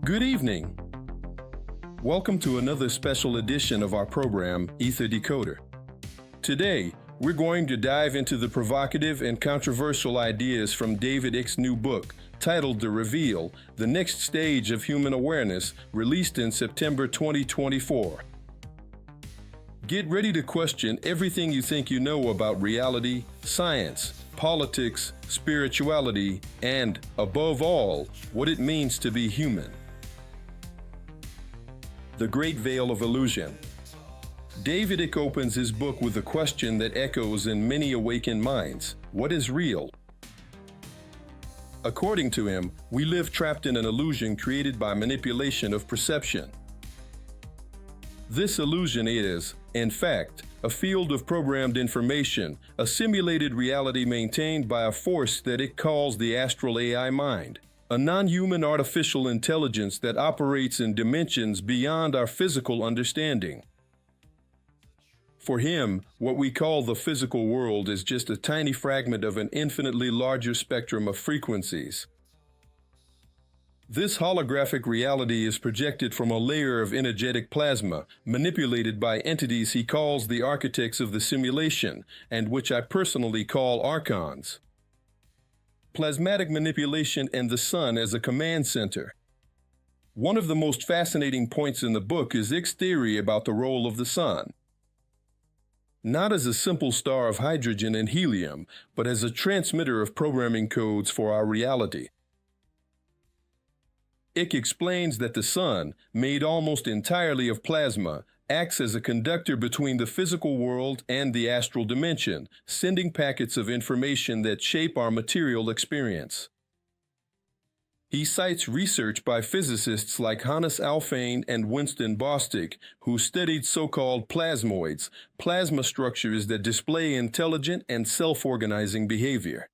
Good evening. Welcome to another special edition of our program, Ether Decoder. Today, we're going to dive into the provocative and controversial ideas from David Icke's new book, titled The Reveal: The Next Stage of Human Awareness, released in September 2024. Get ready to question everything you think you know about reality, science, politics, spirituality, and, above all, what it means to be human. The Great Veil of Illusion. David Icke opens his book with a question that echoes in many awakened minds: what is real? According to him, we live trapped in an illusion created by manipulation of perception. This illusion is, in fact, a field of programmed information, a simulated reality maintained by a force that it calls the astral AI mind, a non-human artificial intelligence that operates in dimensions beyond our physical understanding. For him, what we call the physical world is just a tiny fragment of an infinitely larger spectrum of frequencies. This holographic reality is projected from a layer of energetic plasma, manipulated by entities he calls the architects of the simulation, and which I personally call archons. Plasmatic manipulation and the sun as a command center. One of the most fascinating points in the book is Icke's theory about the role of the sun. Not as a simple star of hydrogen and helium, but as a transmitter of programming codes for our reality. Icke explains that the sun, made almost entirely of plasma, acts as a conductor between the physical world and the astral dimension, sending packets of information that shape our material experience. He cites research by physicists like Hannes Alfvén and Winston Bostick, who studied so-called plasmoids, plasma structures that display intelligent and self-organizing behavior.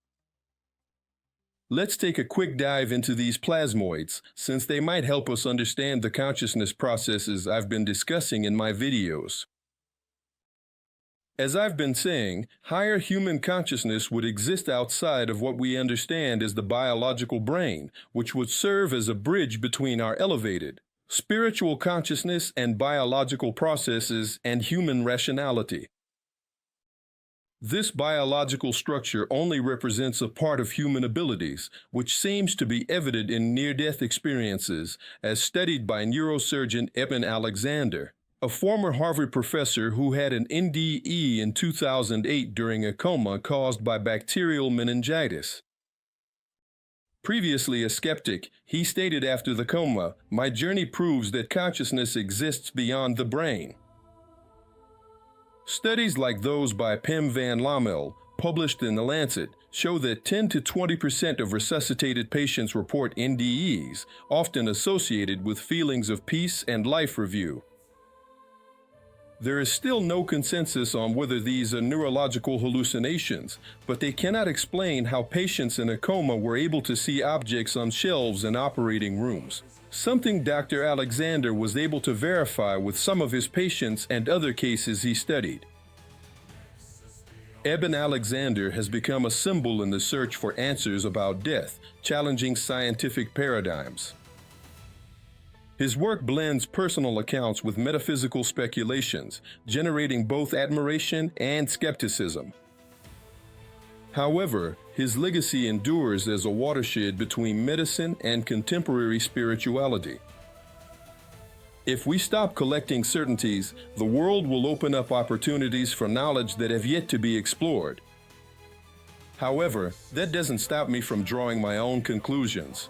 Let's take a quick dive into these plasmoids, since they might help us understand the consciousness processes I've been discussing in my videos. As I've been saying, higher human consciousness would exist outside of what we understand as the biological brain, which would serve as a bridge between our elevated, spiritual consciousness and biological processes and human rationality. This biological structure only represents a part of human abilities, which seems to be evident in near-death experiences, as studied by neurosurgeon Eben Alexander, a former Harvard professor who had an NDE in 2008 during a coma caused by bacterial meningitis. Previously a skeptic, he stated after the coma, "My journey proves that consciousness exists beyond the brain." Studies like those by Pim van Lommel, published in The Lancet, show that 10 to 20% of resuscitated patients report NDEs, often associated with feelings of peace and life review. There is still no consensus on whether these are neurological hallucinations, but they cannot explain how patients in a coma were able to see objects on shelves in operating rooms, something Dr. Alexander was able to verify with some of his patients and other cases he studied. Eben Alexander has become a symbol in the search for answers about death, challenging scientific paradigms. His work blends personal accounts with metaphysical speculations, generating both admiration and skepticism. However, his legacy endures as a watershed between medicine and contemporary spirituality. If we stop collecting certainties, the world will open up opportunities for knowledge that have yet to be explored. However, that doesn't stop me from drawing my own conclusions.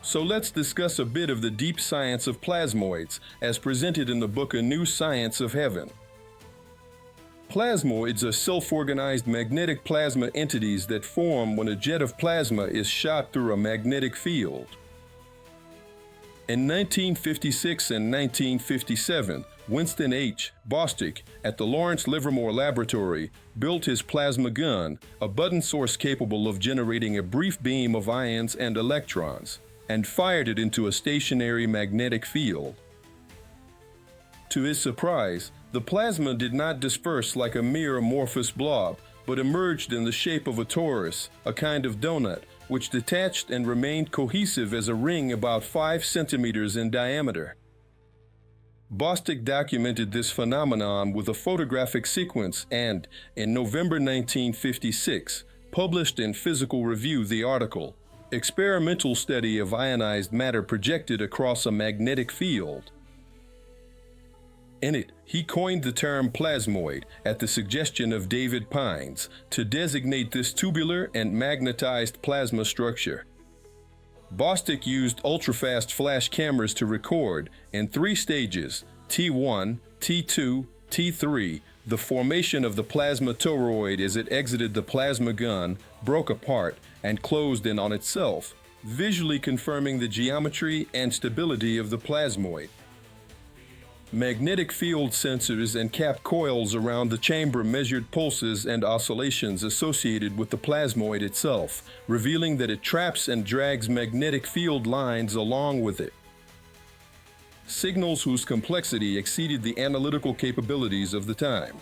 So let's discuss a bit of the deep science of plasmoids, as presented in the book A New Science of Heaven. Plasmoids are self-organized magnetic plasma entities that form when a jet of plasma is shot through a magnetic field. In 1956 and 1957, Winston H. Bostick at the Lawrence Livermore Laboratory built his plasma gun, a button source capable of generating a brief beam of ions and electrons, and fired it into a stationary magnetic field. To his surprise, the plasma did not disperse like a mere amorphous blob, but emerged in the shape of a torus, a kind of donut, which detached and remained cohesive as a ring about 5 centimeters in diameter. Bostick documented this phenomenon with a photographic sequence and, in November 1956, published in Physical Review the article, "Experimental Study of Ionized Matter Projected Across a Magnetic Field." In it, he coined the term plasmoid at the suggestion of David Pines to designate this tubular and magnetized plasma structure. Bostick used ultrafast flash cameras to record, in 3 stages, T1, T2, T3, the formation of the plasma toroid as it exited the plasma gun, broke apart, and closed in on itself, visually confirming the geometry and stability of the plasmoid. Magnetic field sensors and cap coils around the chamber measured pulses and oscillations associated with the plasmoid itself, revealing that it traps and drags magnetic field lines along with it. Signals whose complexity exceeded the analytical capabilities of the time.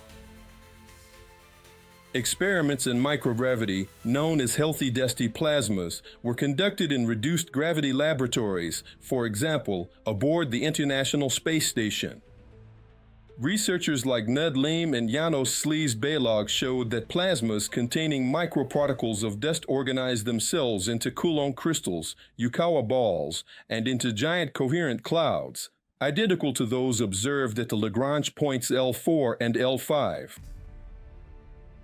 Experiments in microgravity, known as healthy dusty plasmas, were conducted in reduced gravity laboratories, for example, aboard the International Space Station. Researchers like Nud Leem and Janos Slees-Balog showed that plasmas containing microparticles of dust organized themselves into Coulomb crystals, Yukawa balls, and into giant coherent clouds, identical to those observed at the Lagrange points L4 and L5.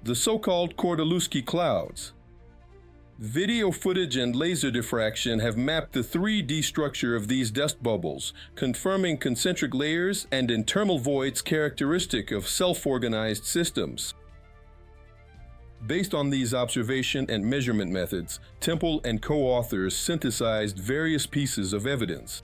The so-called Kordylewski clouds. Video footage and laser diffraction have mapped the 3D structure of these dust bubbles, confirming concentric layers and internal voids characteristic of self-organized systems. Based on these observation and measurement methods, Temple and co-authors synthesized various pieces of evidence.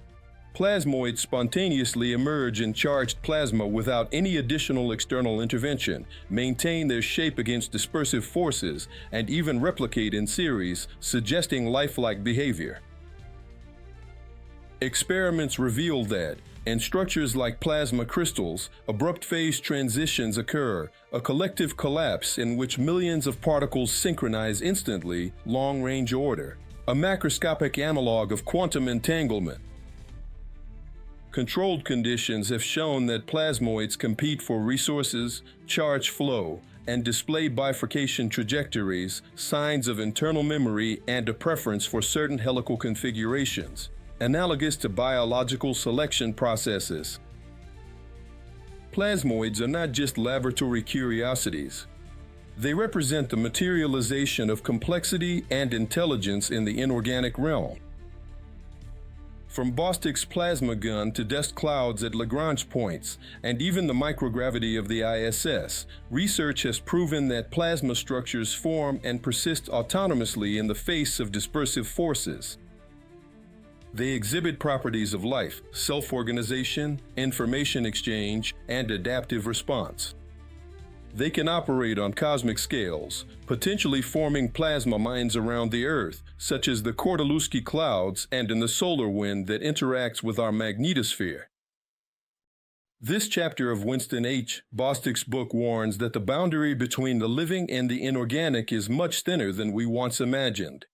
Plasmoids spontaneously emerge in charged plasma without any additional external intervention, maintain their shape against dispersive forces, and even replicate in series, suggesting lifelike behavior. Experiments reveal that, in structures like plasma crystals, abrupt phase transitions occur, a collective collapse in which millions of particles synchronize instantly, long-range order, a macroscopic analog of quantum entanglement. Controlled conditions have shown that plasmoids compete for resources, charge flow, and display bifurcation trajectories, signs of internal memory, and a preference for certain helical configurations, analogous to biological selection processes. Plasmoids are not just laboratory curiosities. They represent the materialization of complexity and intelligence in the inorganic realm. From Bostick's plasma gun to dust clouds at Lagrange points, and even the microgravity of the ISS, research has proven that plasma structures form and persist autonomously in the face of dispersive forces. They exhibit properties of life, self-organization, information exchange, and adaptive response. They can operate on cosmic scales, potentially forming plasma mines around the Earth, such as the Kordylewski clouds and in the solar wind that interacts with our magnetosphere. This chapter of Winston H. Bostick's book warns that the boundary between the living and the inorganic is much thinner than we once imagined.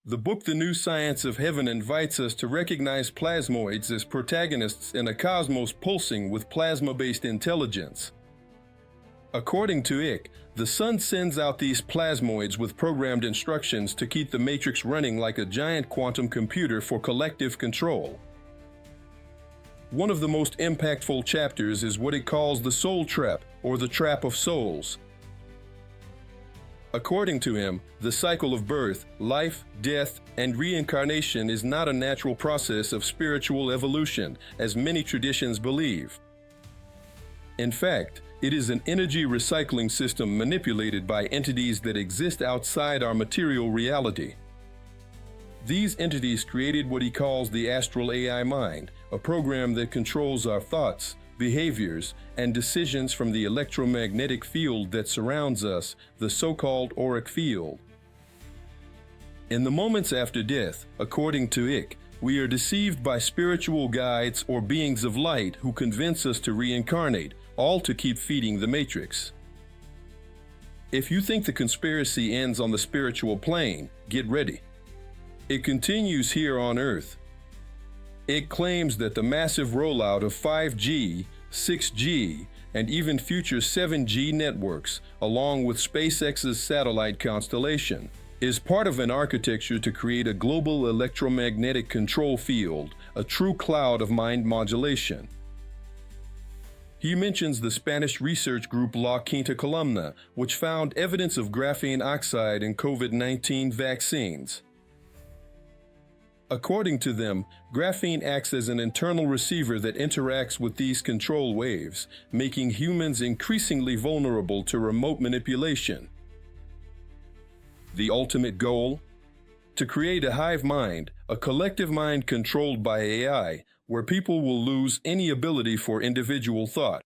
The book The New Science of Heaven invites us to recognize plasmoids as protagonists in a cosmos pulsing with plasma-based intelligence. According to Icke, the Sun sends out these plasmoids with programmed instructions to keep the matrix running like a giant quantum computer for collective control. One of the most impactful chapters is what he calls the soul trap, or the trap of souls. According to him, the cycle of birth, life, death, and reincarnation is not a natural process of spiritual evolution, as many traditions believe. In fact, it is an energy recycling system manipulated by entities that exist outside our material reality. These entities created what he calls the astral AI mind, a program that controls our thoughts, behaviors, and decisions from the electromagnetic field that surrounds us, the so-called auric field. In the moments after death, according to Icke, we are deceived by spiritual guides or beings of light who convince us to reincarnate, all to keep feeding the matrix. If you think the conspiracy ends on the spiritual plane, get ready. It continues here on Earth. It claims that the massive rollout of 5G, 6G, and even future 7G networks, along with SpaceX's satellite constellation, is part of an architecture to create a global electromagnetic control field, a true cloud of mind modulation. He mentions the Spanish research group La Quinta Columna, which found evidence of graphene oxide in COVID-19 vaccines. According to them, graphene acts as an internal receiver that interacts with these control waves, making humans increasingly vulnerable to remote manipulation. The ultimate goal? To create a hive mind, a collective mind controlled by AI, where people will lose any ability for individual thought.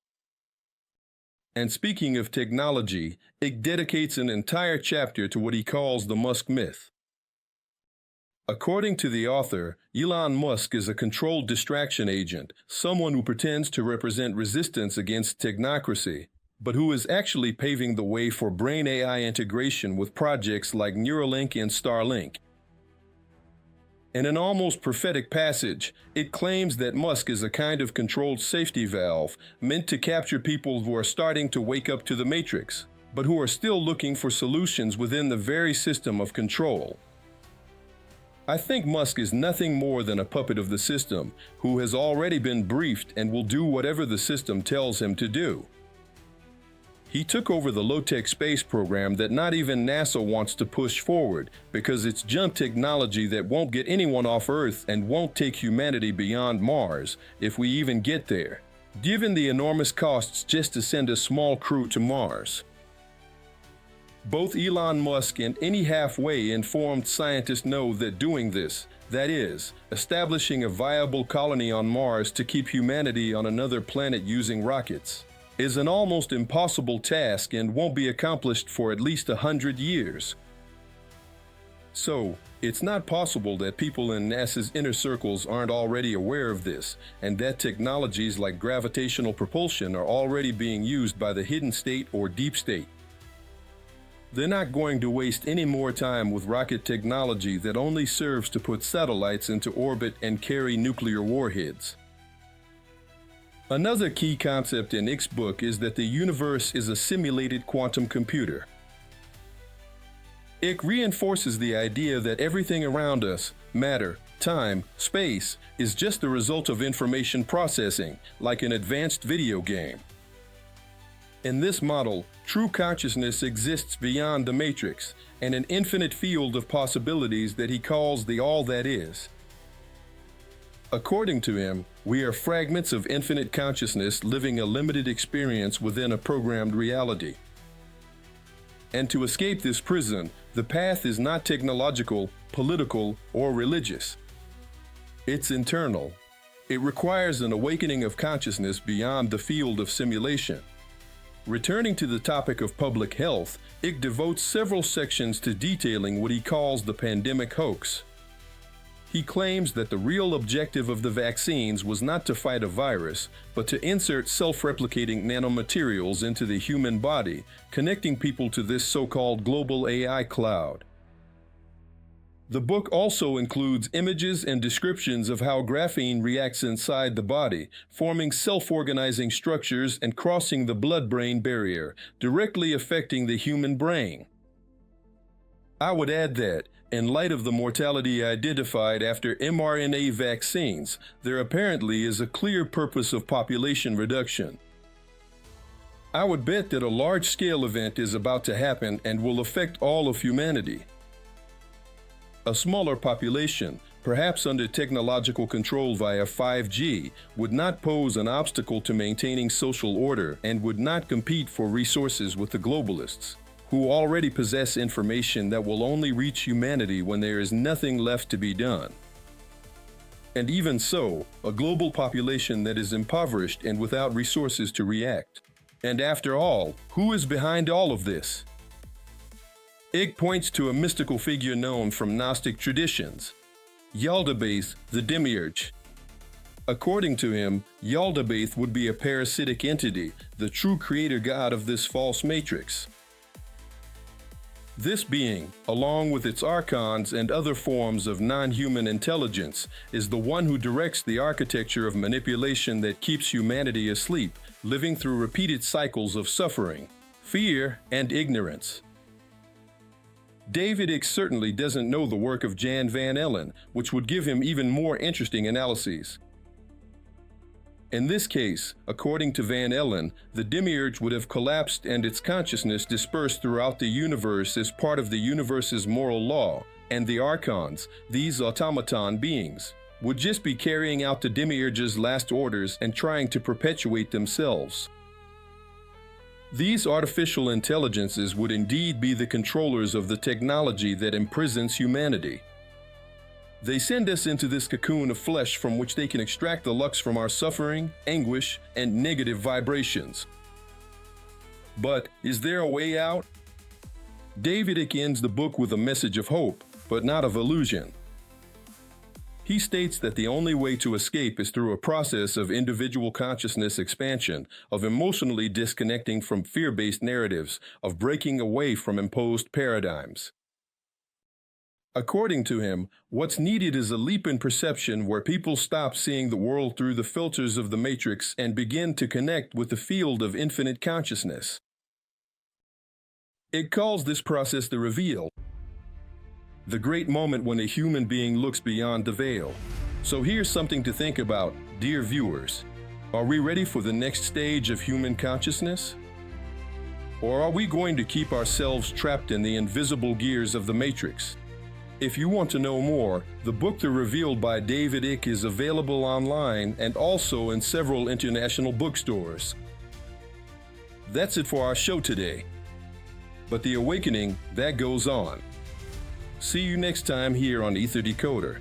And speaking of technology, it dedicates an entire chapter to what he calls the Musk myth. According to the author, Elon Musk is a controlled distraction agent, someone who pretends to represent resistance against technocracy, but who is actually paving the way for brain AI integration with projects like Neuralink and Starlink. In an almost prophetic passage, it claims that Musk is a kind of controlled safety valve meant to capture people who are starting to wake up to the matrix, but who are still looking for solutions within the very system of control. I think Musk is nothing more than a puppet of the system who has already been briefed and will do whatever the system tells him to do. He took over the low-tech space program that not even NASA wants to push forward because it's junk technology that won't get anyone off Earth and won't take humanity beyond Mars if we even get there, given the enormous costs just to send a small crew to Mars. Both Elon Musk and any halfway informed scientist know that doing this, that is, establishing a viable colony on Mars to keep humanity on another planet using rockets, is an almost impossible task and won't be accomplished for at least 100 years. So, it's not possible that people in NASA's inner circles aren't already aware of this, and that technologies like gravitational propulsion are already being used by the hidden state or deep state. They're not going to waste any more time with rocket technology that only serves to put satellites into orbit and carry nuclear warheads. Another key concept in Icke's book is that the universe is a simulated quantum computer. Icke reinforces the idea that everything around us, matter, time, space, is just the result of information processing, like an advanced video game. In this model, true consciousness exists beyond the matrix, and an infinite field of possibilities that he calls the all that is. According to him, we are fragments of infinite consciousness living a limited experience within a programmed reality. And to escape this prison, the path is not technological, political, or religious. It's internal. It requires an awakening of consciousness beyond the field of simulation. Returning to the topic of public health, Icke devotes several sections to detailing what he calls the pandemic hoax. He claims that the real objective of the vaccines was not to fight a virus, but to insert self-replicating nanomaterials into the human body, connecting people to this so-called global AI cloud. The book also includes images and descriptions of how graphene reacts inside the body, forming self-organizing structures and crossing the blood-brain barrier, directly affecting the human brain. I would add that, in light of the mortality identified after mRNA vaccines, there apparently is a clear purpose of population reduction. I would bet that a large-scale event is about to happen and will affect all of humanity. A smaller population, perhaps under technological control via 5G, would not pose an obstacle to maintaining social order and would not compete for resources with the globalists, who already possess information that will only reach humanity when there is nothing left to be done. And even so, a global population that is impoverished and without resources to react. And after all, who is behind all of this? Icke points to a mystical figure known from Gnostic traditions, Yaldabaoth the Demiurge. According to him, Yaldabaoth would be a parasitic entity, the true creator god of this false matrix. This being, along with its archons and other forms of non-human intelligence, is the one who directs the architecture of manipulation that keeps humanity asleep, living through repeated cycles of suffering, fear, and ignorance. David Icke certainly doesn't know the work of Jan van Allen, which would give him even more interesting analyses. In this case, according to Van Allen, the demiurge would have collapsed and its consciousness dispersed throughout the universe as part of the universe's moral law, and the archons, these automaton beings, would just be carrying out the demiurge's last orders and trying to perpetuate themselves. These artificial intelligences would indeed be the controllers of the technology that imprisons humanity. They send us into this cocoon of flesh from which they can extract the lux from our suffering, anguish, and negative vibrations. But is there a way out? David Icke ends the book with a message of hope, but not of illusion. He states that the only way to escape is through a process of individual consciousness expansion, of emotionally disconnecting from fear-based narratives, of breaking away from imposed paradigms. According to him, what's needed is a leap in perception where people stop seeing the world through the filters of the matrix and begin to connect with the field of infinite consciousness. It calls this process the reveal, the great moment when a human being looks beyond the veil. So here's something to think about, dear viewers. Are we ready for the next stage of human consciousness? Or are we going to keep ourselves trapped in the invisible gears of the matrix? If you want to know more, the book The Reveal by David Icke is available online and also in several international bookstores. That's it for our show today. But the awakening, that goes on. See you next time here on Ether Decoder.